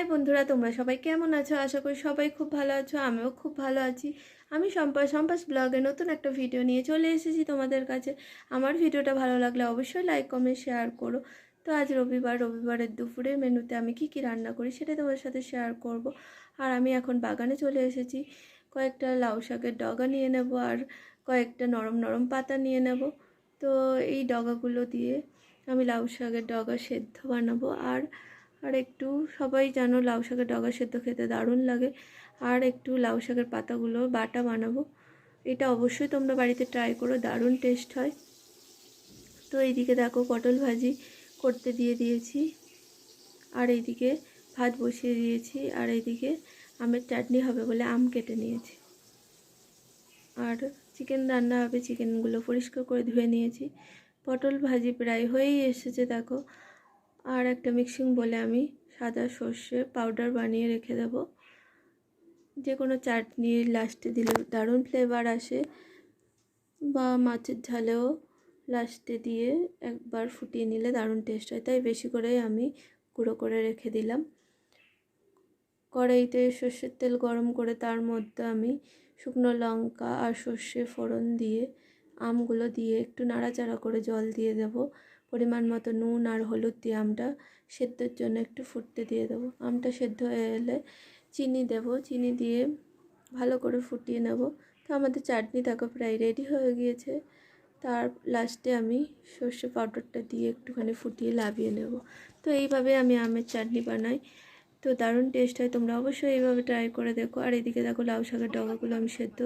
High বন্ধুরা, তোমরা সবাই কেমন আছো? আশা করি সবাই খুব ভালো আছো। আমিও খুব ভালো আছি। আমি সম্পাস ব্লগে নতুন একটা ভিডিও নিয়ে চলে এসেছি তোমাদের কাছে। আমার ভিডিওটা ভালো লাগলে অবশ্যই লাইক কমেন্ট শেয়ার করো। তো আজ রবিবারের দুপুরের মেনুতে আমি কি রান্না করি সেটা তোমাদের সাথে শেয়ার করব। আর আমি এখন বাগানে চলে এসেছি। কয়েকটা লাউ শাকের ডগা নিয়ে নেব আর কয়েকটা নরম নরম পাতা নিয়ে নেব। তো এই ডগাগুলো দিয়ে আমি লাউ শাকের ডগা সেদ্ধ বানাবো। আর একটু সবাই জানো লাউ শাকের ডগা সেদ্ধ খেতে দারুণ লাগে। আর একটু লাউ শাকের পাতাগুলো বাটা বানাবো। এটা অবশ্যই তোমরা বাড়িতে ট্রাই করো, দারুণ টেস্ট হয়। তো এইদিকে দেখো পটল ভাজি করতে দিয়ে দিয়েছি, আর এইদিকে ভাত বসিয়ে দিয়েছি, আর এইদিকে আমের চাটনি হবে বলে আম কেটে নিয়েছি। আর চিকেন রান্না হবে, চিকেনগুলো পরিষ্কার করে ধুয়ে নিয়েছি। পটল ভাজি প্রায় হয়েই এসেছে দেখো। আর একটা মিক্সিং বলে আমি সাদা সর্ষে পাউডার বানিয়ে রেখে দেবো। যে কোনো চাটনির লাস্টে দিলে দারুণ ফ্লেভার আসে, বা মাছের ঝালেও লাস্টে দিয়ে একবার ফুটিয়ে নিলে দারুণ টেস্ট হয়। তাই বেশি করেই আমি গুঁড়ো করে রেখে দিলাম। কড়াইতে সর্ষের তেল গরম করে তার মধ্যে আমি শুকনো লঙ্কা আর সর্ষে ফোড়ন দিয়ে আমগুলো দিয়ে একটু নাড়াচাড়া করে জল দিয়ে দেব। পরিমাণ মতো নুন আর হলুদ দিয়ে আমটা সেদ্ধর জন্য একটু ফুটতে দিয়ে দেবো। আমটা সেদ্ধ হয়ে এলে চিনি দেব, চিনি দিয়ে ভালো করে ফুটিয়ে নেব। তো আমাদের চাটনি দেখো প্রায় রেডি হয়ে গিয়েছে। তার লাস্টে আমি সর্ষে পাউডারটা দিয়ে একটুখানি ফুটিয়ে লাভিয়ে নেব। তো এইভাবে আমি আমের চাটনি বানাই। তো দারুণ টেস্ট হয়, তোমরা অবশ্যই এইভাবে ট্রাই করে দেখো। আর এদিকে দেখো লাউ শাকের ডগাগুলো আমি সেদ্ধ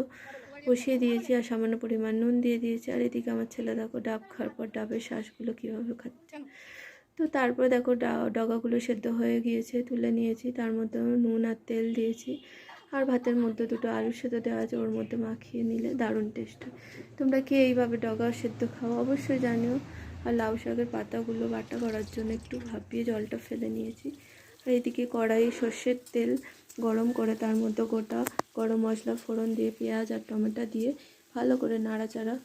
বসিয়ে দিয়েছি আর সামান্য পরিমাণ নুন দিয়ে দিয়েছি। আর এদিকে আমার ছেলে দেখো ডাব খাওয়ার পর ডাবের শ্বাসগুলো কীভাবে খাচ্ছে। তো তারপর দেখো ডগাগুলো সেদ্ধ হয়ে গিয়েছে, তুলে নিয়েছি। তার মধ্যে নুন আর তেল দিয়েছি। আর ভাতের মধ্যে দুটো আলু সেদ্ধ দেওয়া আছে, ওর মধ্যে মাখিয়ে নিলে দারুণ টেস্ট হয়। তোমরা কি এইভাবে ডগা সেদ্ধ খাও অবশ্যই জানিও। আর লাউ শাকের পাতাগুলো বাটা করার জন্য একটু ভাপিয়ে জলটা ফেলে নিয়েছি। আর এদিকে কড়াই সর্ষের তেল গরম করে তার মধ্যে গোটা গরম মশলা ফোড়ন দিয়ে পেঁয়াজ আর টমেটো দিয়ে ভালো করে নাড়াচাড়া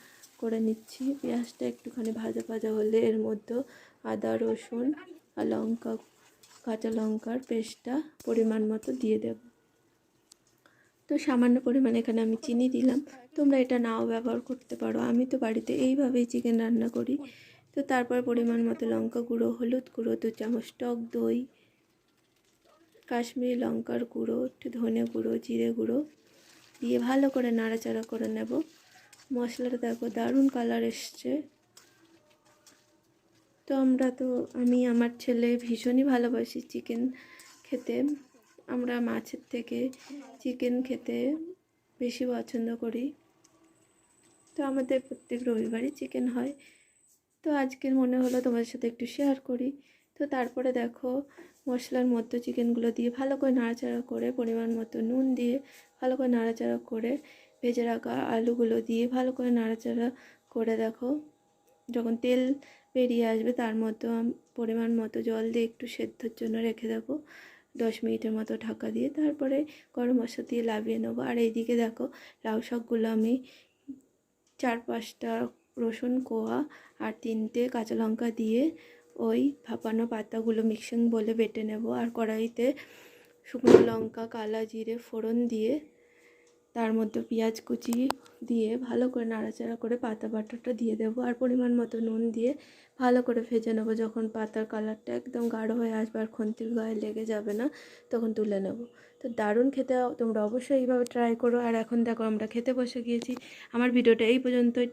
করে নিচ্ছি। পেঁয়াজটা একটুখানি ভাজা ভাজা হলে এর মধ্যে আদা রসুন আর কাঁচা লঙ্কার পেস্টটা পরিমাণ মতো দিয়ে দেব। তো সামান্য পরিমাণে এখানে আমি চিনি দিলাম, তোমরা এটা নাও ব্যবহার করতে পারো। আমি তো বাড়িতে এইভাবেই চিকেন রান্না করি। তো তারপর পরিমাণ মতো লঙ্কা গুঁড়ো, হলুদ গুঁড়ো, 2 চামচ টক দই, কাশ্মীরি লঙ্কার গুঁড়ো, একটু ধনে গুঁড়ো, জিরে গুঁড়ো দিয়ে ভালো করে নাড়াচাড়া করে নেব। মশলাটা দেখো দারুণ কালার এসছে। তো আমি আমার ছেলে ভীষণই ভালোবাসি চিকেন খেতে। আমরা মাছের থেকে চিকেন খেতে বেশি পছন্দ করি। তো আমাদের প্রত্যেক রবিবারই চিকেন হয়। তো আজকের মনে হলো তোমাদের সাথে একটু শেয়ার করি। তো তারপরে দেখো মশলার মধ্যে চিকেনগুলো দিয়ে ভালো করে নাড়াচাড়া করে পরিমাণ মতো নুন দিয়ে ভালো করে নাড়াচাড়া করে ভেজে রাখা আলুগুলো দিয়ে ভালো করে নাড়াচাড়া করে দেখো যখন তেল বেরিয়ে আসবে তার মধ্যে পরিমাণ মতো জল দিয়ে একটু সেদ্ধর জন্য রেখে দেবো 10 মিনিটের মতো ঢাকা দিয়ে। তারপরে গরম মশলা দিয়ে লাভিয়ে নেবো। আর এইদিকে দেখো লাউ শাকগুলো আমি 4-5টা রসুন কোয়া আর 3টে কাঁচা লঙ্কা দিয়ে ওই ভাপানো পাতাগুলো মিক্সিং বলে বেটে নেব। আর কড়াইতে শুকনো লঙ্কা কালা জিরে ফোড়ন দিয়ে তার মধ্যে পেঁয়াজ কুচি দিয়ে ভালো করে নাড়াচাড়া করে পাতা বাটাটা দিয়ে দেবো। আর পরিমাণ মতো নুন দিয়ে ভালো করে ভেজে নেবো। যখন পাতার কালারটা একদম গাঢ় হয়ে আসবে আর খন্তির গায়ে লেগে যাবে না, তখন তুলে নেব। তো দারুণ খেতে, তোমরা অবশ্যই এইভাবে ট্রাই করো। আর এখন দেখো আমরা খেতে বসে গিয়েছি। আমার ভিডিওটা এই পর্যন্তই।